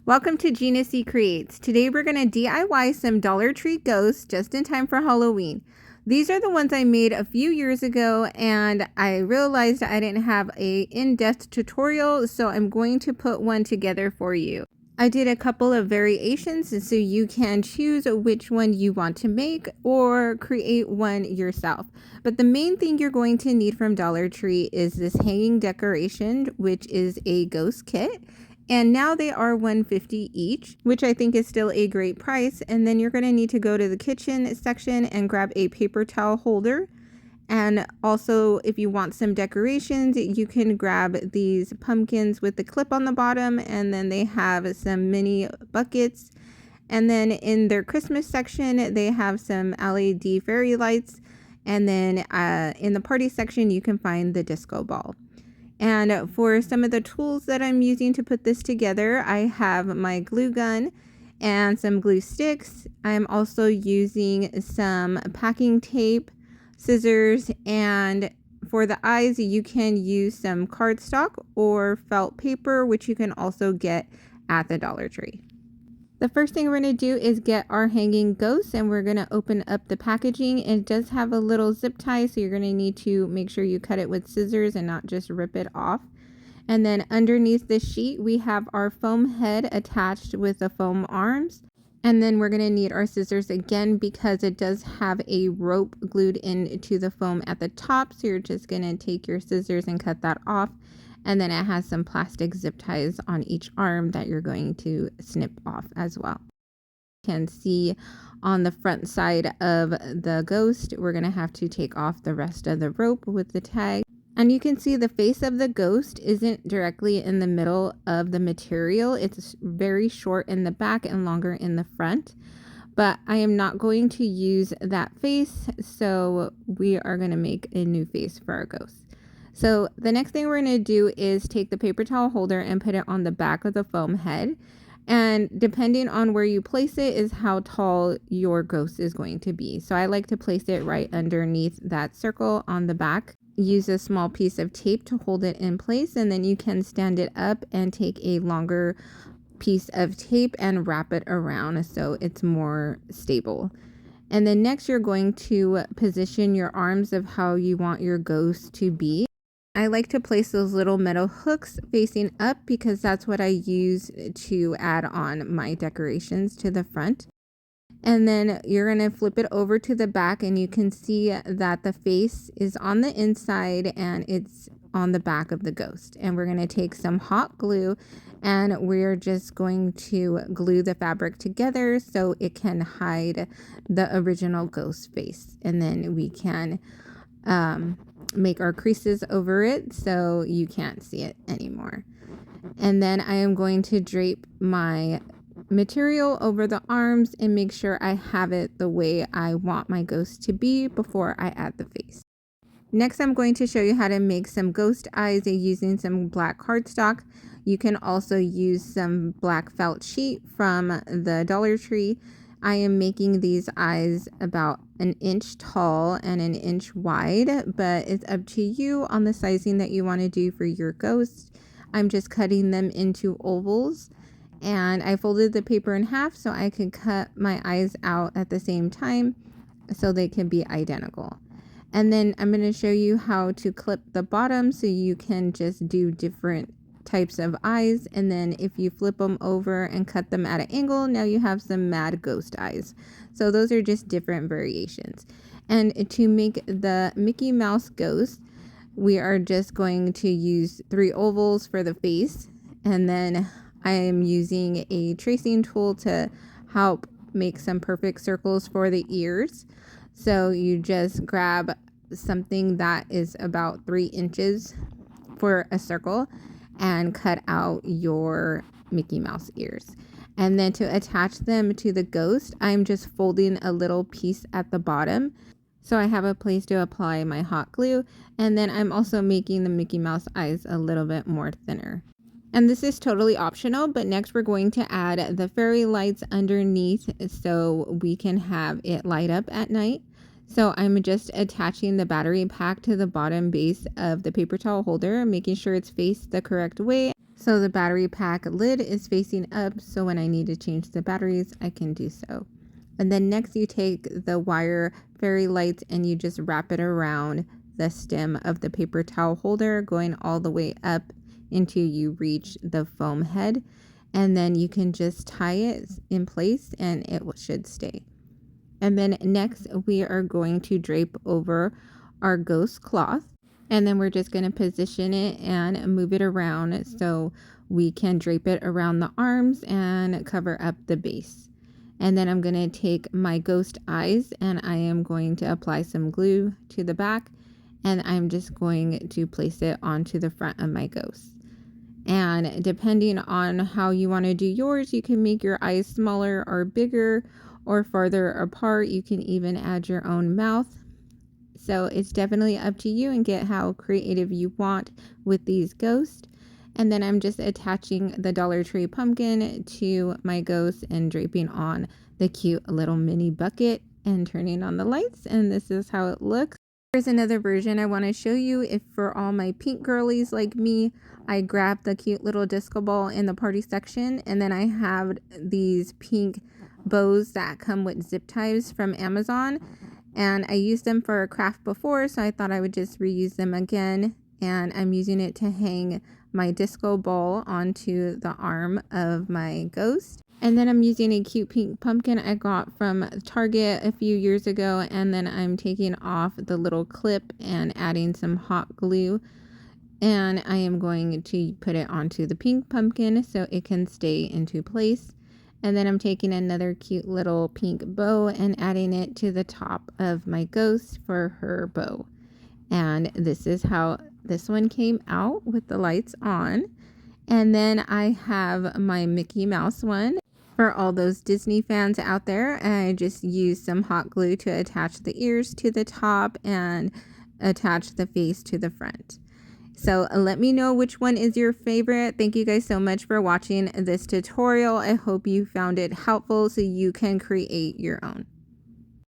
Welcome to Gina C Creates. Today we're going to DIY some Dollar Tree ghosts just in time for Halloween. These are the ones I made a few years ago and I realized I didn't have a in-depth tutorial, so I'm going to put one together for you. I did a couple of variations so you can choose which one you want to make or create one yourself. But the main thing you're going to need from Dollar Tree is this hanging decoration, which is a ghost kit. And now they are $150 each, which I think is still a great price. And then you're going to need to go to the kitchen section and grab a paper towel holder. And also, if you want some decorations, you can grab these pumpkins with the clip on the bottom, and then they have some mini buckets. And then in their Christmas section, they have some LED fairy lights. And then in the party section, you can find the disco ball. And for some of the tools that I'm using to put this together, I have my glue gun and some glue sticks. I'm also using some packing tape, scissors, and for the eyes, you can use some cardstock or felt paper, which you can also get at the Dollar Tree. The first thing we're going to do is get our hanging ghost, and we're going to open up the packaging. It does have a little zip tie, so you're going to need to make sure you cut it with scissors and not just rip it off. And then underneath the sheet, we have our foam head attached with the foam arms. And then we're going to need our scissors again because it does have a rope glued into the foam at the top. So you're just going to take your scissors and cut that off. And then it has some plastic zip ties on each arm that you're going to snip off as well. You can see on the front side of the ghost, we're going to have to take off the rest of the rope with the tag. And you can see the face of the ghost isn't directly in the middle of the material. It's very short in the back and longer in the front. But I am not going to use that face, so we are going to make a new face for our ghost. So the next thing we're going to do is take the paper towel holder and put it on the back of the foam head. And depending on where you place it is how tall your ghost is going to be. So I like to place it right underneath that circle on the back. Use a small piece of tape to hold it in place, and then you can stand it up and take a longer piece of tape and wrap it around so it's more stable. And then next you're going to position your arms of how you want your ghost to be. I like to place those little metal hooks facing up because that's what I use to add on my decorations to the front. And then you're going to flip it over to the back, and you can see that the face is on the inside and it's on the back of the ghost. And we're going to take some hot glue and we're just going to glue the fabric together so it can hide the original ghost face. And then we can make our creases over it so you can't see it anymore. And then I am going to drape my material over the arms and make sure I have it the way I want my ghost to be before I add the face. Next, I'm going to show you how to make some ghost eyes using some black cardstock. You can also use some black felt sheet from the Dollar Tree. I am making these eyes about 1 inch tall and 1 inch wide, but it's up to you on the sizing that you want to do for your ghost. I'm just cutting them into ovals, and I folded the paper in half so I could cut my eyes out at the same time so they can be identical. And then I'm going to show you how to clip the bottom so you can just do different types of eyes, and then if you flip them over and cut them at an angle, now you have some mad ghost eyes. So those are just different variations. And to make the Mickey Mouse ghost, we are just going to use 3 ovals for the face, and then I am using a tracing tool to help make some perfect circles for the ears. So you just grab something that is about 3 inches for a circle and cut out your Mickey Mouse ears. And then to attach them to the ghost, I'm just folding a little piece at the bottom so I have a place to apply my hot glue. And then I'm also making the Mickey Mouse eyes a little bit more thinner. And this is totally optional, but next we're going to add the fairy lights underneath so we can have it light up at night. So I'm just attaching the battery pack to the bottom base of the paper towel holder, making sure it's faced the correct way so So the battery pack lid is facing up, so when I need to change the batteries, I can do so. And then next you take the wire fairy lights and you just wrap it around the stem of the paper towel holder, going all the way up until you reach the foam head. And then you can just tie it in place and it should stay. And then next we are going to drape over our ghost cloth. And then we're just going to position it and move it around so we can drape it around the arms and cover up the base. And then I'm going to take my ghost eyes and I am going to apply some glue to the back, and I'm just going to place it onto the front of my ghost. And depending on how you want to do yours, you can make your eyes smaller or bigger or farther apart. You can even add your own mouth. So it's definitely up to you and get how creative you want with these ghosts. And then I'm just attaching the Dollar Tree pumpkin to my ghost and draping on the cute little mini bucket and turning on the lights. And this is how it looks. Here's another version I want to show you. If for all my pink girlies like me, I grabbed the cute little disco ball in the party section, and then I have these pink bows that come with zip ties from Amazon. And I used them for a craft before, so I thought I would just reuse them again. And I'm using it to hang my disco ball onto the arm of my ghost. And then I'm using a cute pink pumpkin I got from Target a few years ago. And then I'm taking off the little clip and adding some hot glue. And I am going to put it onto the pink pumpkin so it can stay into place. And then I'm taking another cute little pink bow and adding it to the top of my ghost for her bow. And this is how this one came out with the lights on. And then I have my Mickey Mouse one. For all those Disney fans out there, I just used some hot glue to attach the ears to the top and attach the face to the front. So let me know which one is your favorite. Thank you guys so much for watching this tutorial. I hope you found it helpful so you can create your own.